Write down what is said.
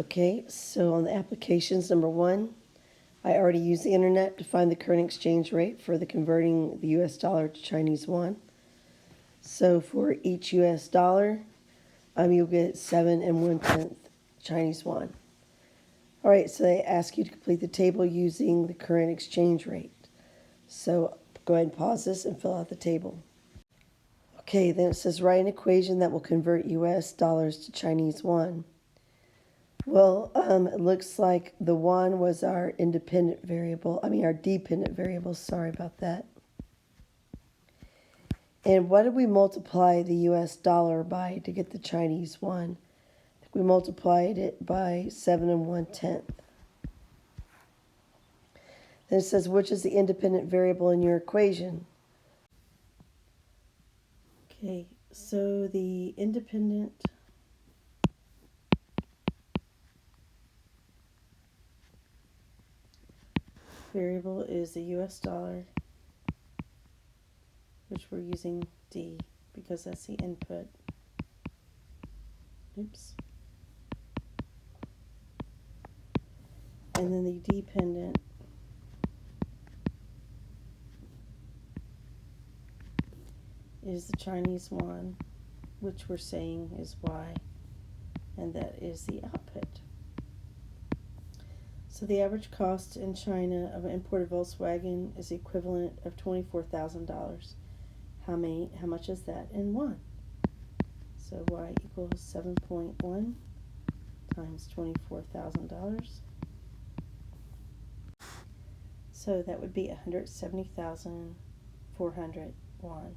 Okay, so on the applications, number one, I already used the internet to find the current exchange rate for the converting the US dollar to Chinese yuan. So for each US dollar, you'll get 7 1/10 Chinese yuan. All right, so they ask you to complete the table using the current exchange rate. So go ahead and pause this and fill out the table. Okay, then it says write an equation that will convert US dollars to Chinese yuan. Well, it looks like the yuan was our our dependent variable, sorry about that. And what did we multiply the US dollar by to get the Chinese yuan? I think we multiplied it by 7 1/10. Then it says, which is the independent variable in your equation? Okay, so the independent variable is the US dollar, which we're using D because that's the input. Oops. And then the dependent is the Chinese yuan, which we're saying is Y, and that is the output. So the average cost in China of an imported Volkswagen is the equivalent of $24,000. How much is that in yuan? So Y equals 7.1 times $24,000. So that would be 170,400 yuan.